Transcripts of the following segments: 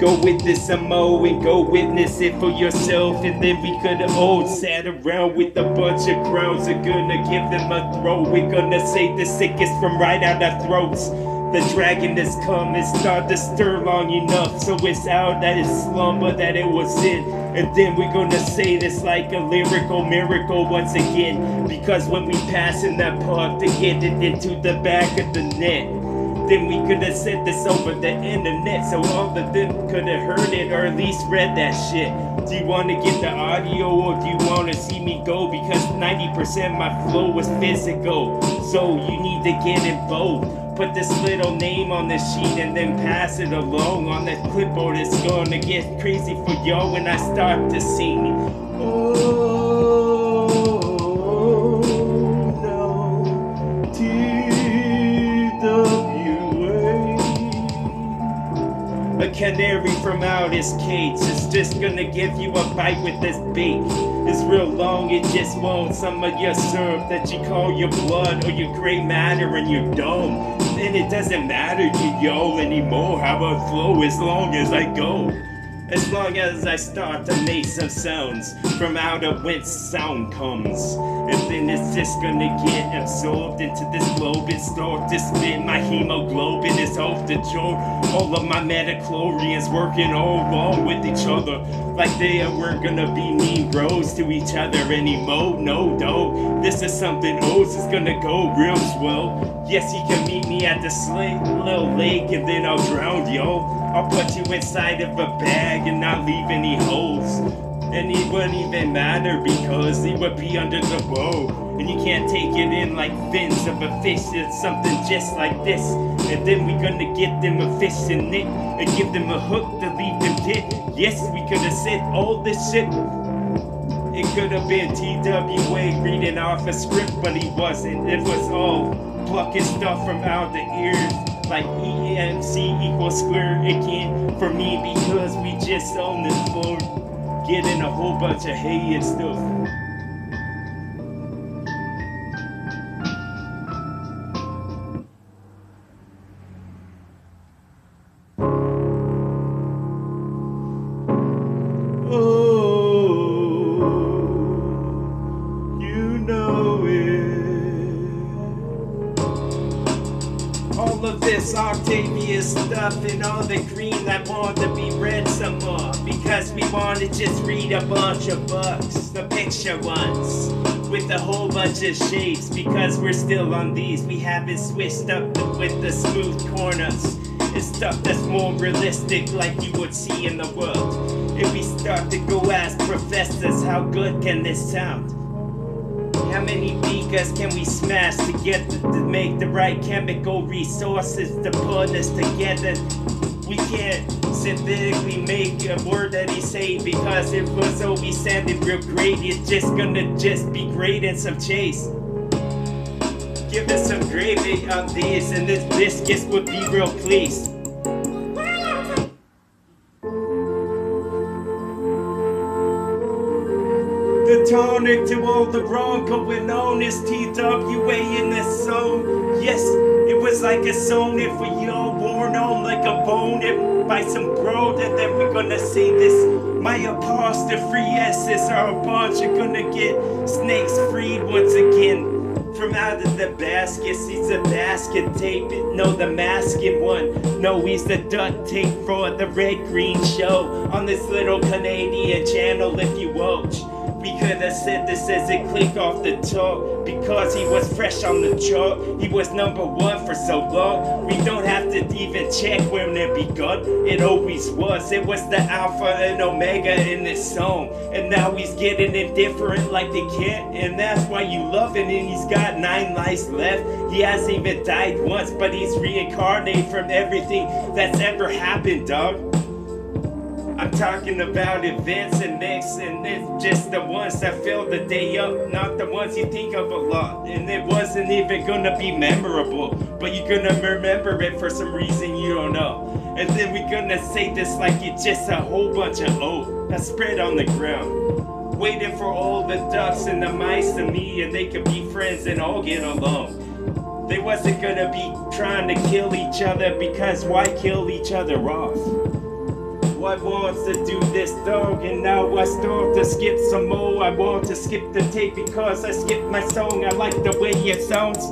Go witness some more and go witness it for yourself. And then we could've all sat around with a bunch of crowds. Are gonna give them a throw. We're gonna say the sickest from right out our throats. The dragon has come and started to stir long enough, so it's out that it's slumber that it was in. And then we're gonna say this like a lyrical miracle once again, because when we pass in that park to get it into the back of the net, then we could have said this over the internet, so all of them could have heard it or at least read that shit. Do you want to get the audio or do you want to see me go? Because 90% my flow was physical, so you need to get involved. Put this little name on the sheet and then pass it along on the clipboard. It's gonna get crazy for y'all when I start to sing. Oh no, TWA. A canary from out his cage is just gonna give you a bite with this beak. It's real long, it just won't. Some of your syrup that you call your blood or your gray matter and your dome. Then it doesn't matter to y'all anymore how I flow as long as I go. As long as I start to make some sounds from out of whence sound comes. And then it's just gonna get absorbed into this globe and start to spin. My hemoglobin is off the chart. All of my metachlorians working all along with each other, like they weren't gonna be mean bros to each other anymore. No, dog, this is something else. It's gonna go real swell. Yes, you can meet me at the little lake and then I'll drown y'all. I'll put you inside of a bag and not leave any holes. And it wouldn't even matter because it would be under the bow. And you can't take it in like fins of a fish. It's something just like this. And then we're gonna get them a fish in it and give them a hook to leave them dead. Yes, we could have said all this shit. It could have been TWA reading off a script, but he wasn't. It was all plucking stuff from out the ears. Like EMC equals square again for me because we just on this floor getting a whole bunch of hay and stuff. All of this Octavius stuff and all the green that want to be read some more, because we want to just read a bunch of books, the picture ones, with a whole bunch of shapes, because we're still on these. We haven't switched up with the smooth corners. It's stuff that's more realistic like you would see in the world. If we start to go ask professors, how good can this sound? How many beakers can we smash together to make the right chemical resources to put us together? We can't synthetically make a word that he say, because if it was always sounded real great, it's just gonna be great and some chase. Give us some gravy on these and this biscuits would be real pleased. The tonic to all the wrong going on is TWA in this song. Yes, it was like a song if we all worn on like a bone by some bro. And then we're gonna say this. My apostrophe S's are a bunch are gonna get snakes freed once again. From out of the baskets, he's a basket tape. No, the masking one. No, he's the duct tape for the Red Green Show on this little Canadian channel if you watch. We could have said this as it clicked off the top, because he was fresh on the chart. He was #1 for so long. We don't have to even check when it begun. It always was. It was the alpha and omega in this song. And now he's getting indifferent like the kid. And that's why you love it. And he's got 9 lives left. He hasn't even died once, but he's reincarnated from everything that's ever happened, dog. I'm talking about events and mix, and it's just the ones that fill the day up, not the ones you think of a lot. And it wasn't even gonna be memorable, but you're gonna remember it for some reason you don't know. And then we're gonna say this like it's just a whole bunch of oat that's spread on the ground, waiting for all the ducks and the mice to meet, and they could be friends and all get along. They wasn't gonna be trying to kill each other, because why kill each other off? I want to do this dog, and now I start to skip some more. I want to skip the tape because I skipped my song. I like the way it sounds.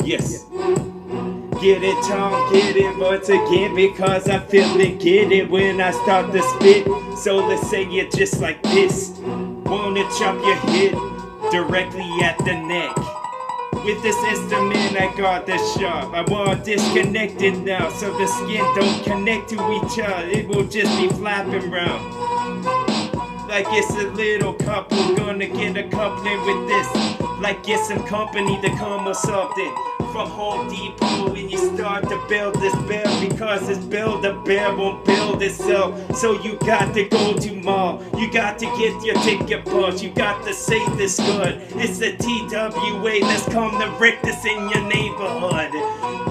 Yes. Get it, Tom, get it once again, because I feel it, get it when I start to spit. So let's say it just like this. Wanna chop your head directly at the neck. With this instrument I got this sharp. I want disconnected now, so the skin don't connect to each other. It will just be flapping round. Like it's a little couple gonna get accompanied with this. Like it's some company to come or something from Home Depot when you start to build this bell, because this Build-A-Bear won't build itself. So you got to go to mall, you got to get your ticket punched, you got to say this good. It's the TWA, let's come to wreck this in your neighborhood.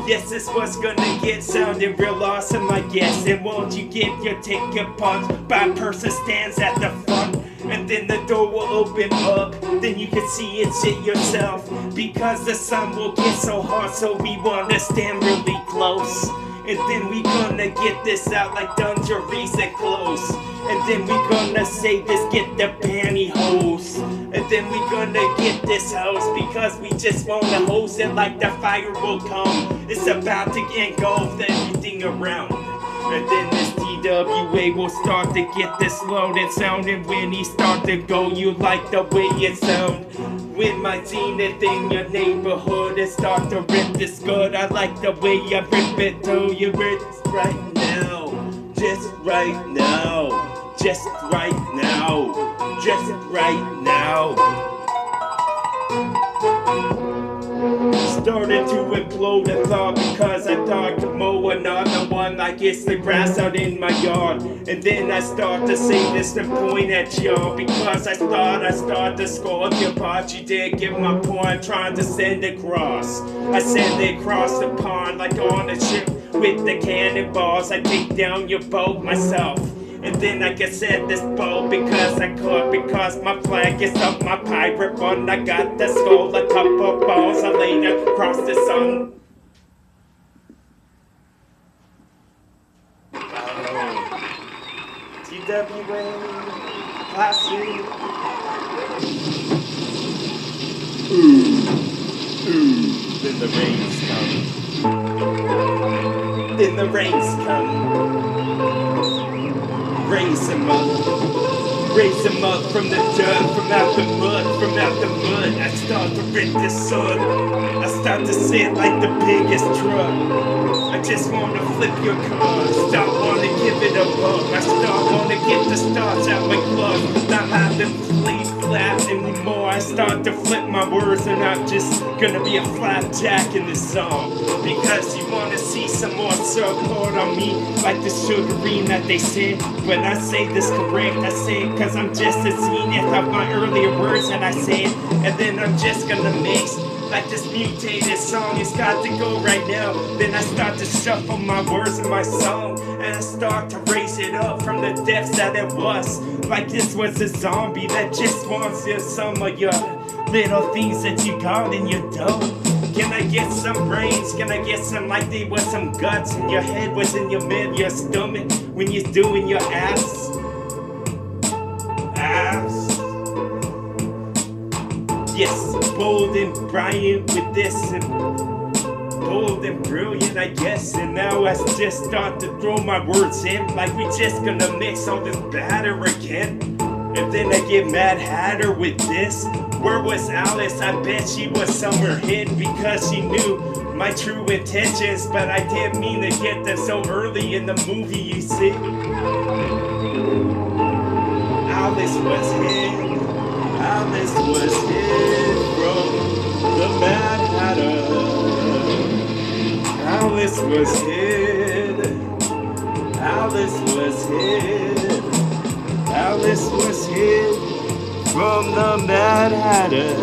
Yes, this was gonna get sounding real awesome, I guess. And won't you get your ticket punched by a person stands at the front, and then the door will open up, then you can see it shit yourself, because the sun will get so hard, so we wanna stand really close. And then we gonna get this out like dungarees and clothes. And then we gonna say this, get the pantyhose. And then we gonna get this hose, because we just wanna hose it like the fire will come. It's about to engulf everything around. And then this TWA will start to get this loaded sounding. When he start to go, you like the way it sound. With my zenith in your neighborhood and start to rip this good. I like the way you rip it too. You rip it right now, just right now, just right now, just right now. Started to implode a thought, because I thought to mow another one like it's the grass out in my yard. And then I start to say this and point at y'all, because I thought I started to score your part. You did get my point, trying to send across. I send it across the pond like on a ship with the cannonballs. I take down your boat myself. And then I can set this boat because I could, because my flag is up, my pirate one. I got the skull, a couple balls I laid across the sun. TWA, classic. Then the rains come. Then the rains come. Raise him up from the dirt, from out the mud, from out the mud. I start to rip this sun, I start to sit like the biggest truck. I just wanna flip your car, stop wanna give it a bump. I start wanna get the stars out my glove, not have them play flat anymore. I start to flip my words, and I'm just gonna be a flapjack in this song, because you wanna see some more support on me, like the sugarine that they said. When I say this correct, I say it cause I'm just a zenith of my earlier words that I said. And then I'm just gonna mix like this mutated song. It's got to go right now. Then I start to shuffle my words in my song, and I start to raise it up from the depths that it was. Like this was a zombie that just wants some of your little things that you got in your dough. Can I get some brains? Can I get some, like there was some guts in your head, was in your mid, your stomach, when you're doing your ass? Yes, bold and brilliant with this, and bold and brilliant, I guess. And now I just start to throw my words in, like we just gonna mix all this batter again. And then I get Mad Hatter with this. Where was Alice? I bet she was somewhere hidden, because she knew my true intentions, but I didn't mean to get them so early in the movie, you see. Alice was hid. Alice was hid from the Mad Hatter. Alice was hid. Alice was hid. Alice was hid from the Mad Hatter.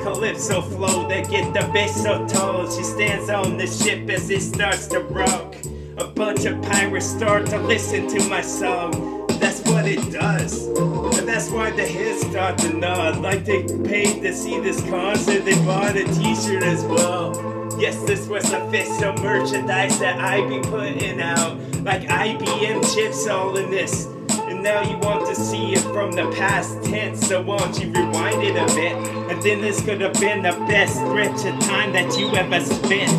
calypso flow that get the bass so tall. She stands on the ship as it starts to rock. A bunch of pirates start to listen to my song. That's what it does. And that's why the heads start to nod. Like they paid to see this concert, they bought a t-shirt as well. Yes, this was official merchandise that I be putting out. Like IBM chips all in this. And now you want to see it from the past tense, so won't you rewind it a bit? And then this could have been the best stretch of time that you ever spent.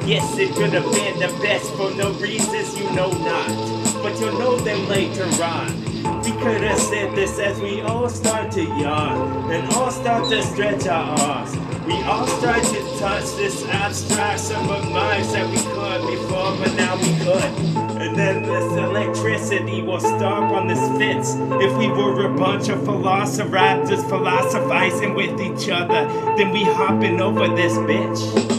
Yes, it could have been the best for no reasons you know not, but you'll know them later on. We could have said this as we all start to yawn and all start to stretch our arms. We all start to touch this abstract summer minds that we could before, but now we could. And then this electricity will stomp on this fence. If we were a bunch of velociraptors philosophizing with each other, then we hopping over this bitch.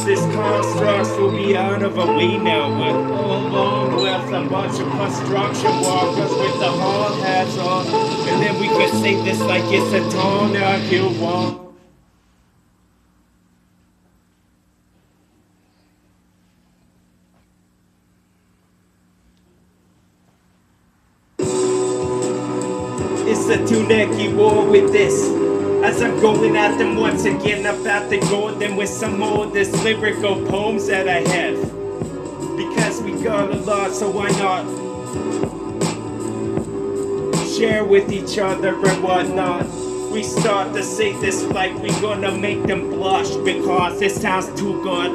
This constructs will be out of a way now, but along with a bunch of construction workers with the hard hats on. And then we could say this like it's a torn out hill wall. It's a two-necky war with this. As I'm going at them once again, about to go at them with some more of this lyrical poems that I have. Because we got a lot, so why not share with each other and whatnot. We start to say this like we gonna make them blush, because it sounds too good.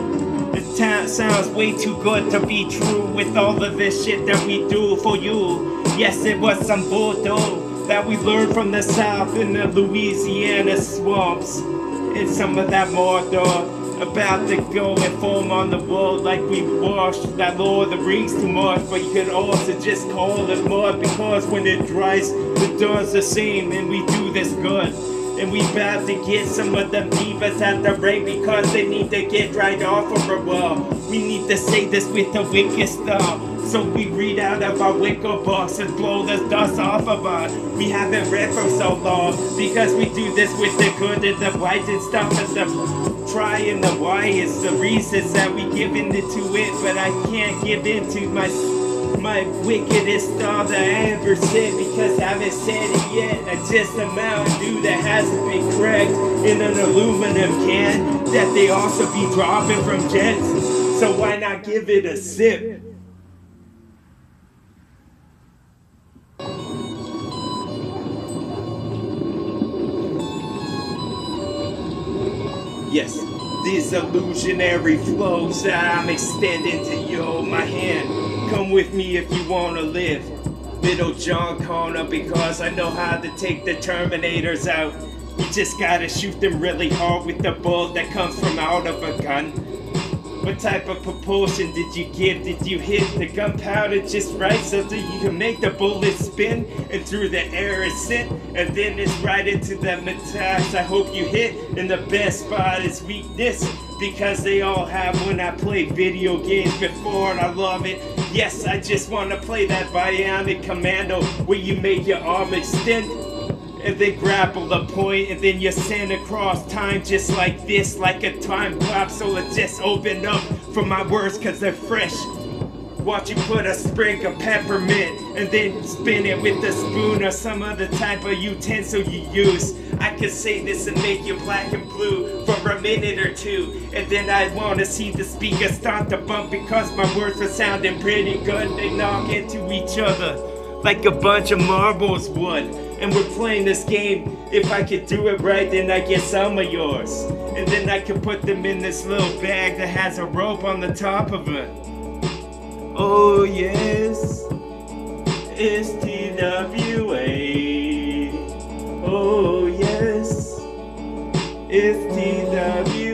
It sounds way too good to be true with all of this shit that we do for you. Yes, it was some Bordeaux that we learned from the South in the Louisiana swamps. And some of that more though, about to go and form on the world like we washed that Lord of the Rings too much. But you could also just call it mud, because when it dries, it does the same, and we do this good. And we about to get some of them divas at the rate, because they need to get dried off of a well. We need to say this with the wicked style. So we read out of our wicker box and blow the dust off of us. We haven't read for so long, because we do this with the good and the white and stuff and the try and the why is the reasons that we give into it. But I can't give into my wickedest thought that I ever said, because I haven't said it yet. I just a Mountain Dew that hasn't been cracked in an aluminum can that they also be dropping from jets. So why not give it a sip? Yes, these illusionary flows that I'm extending to you, my hand. Come with me if you wanna live. Little John Connor, because I know how to take the Terminators out. You just gotta shoot them really hard with the bullet that comes from out of a gun. What type of propulsion did you give? Did you hit the gunpowder just right so that you can make the bullet spin and through the air it's sent, and then it's right into the metas? I hope you hit, and the best spot is weakness, because they all have when I played video games before, and I love it. Yes, I just want to play that Bionic Commando where you make your arm extend and then grapple the point, and then you send across time just like this, like a time capsule. It just opened up for my words cause they're fresh. Watch you put a sprig of peppermint and then spin it with a spoon or some other type of utensil you use. I could say this and make you black and blue for a minute or two, and then I wanna see the speakers start to bump, because my words are sounding pretty good. They knock into each other like a bunch of marbles would. And we're playing this game. If I could do it right, then I get some of yours. And then I can put them in this little bag that has a rope on the top of it. Oh yes, it's TWA. Oh yes, it's TWA.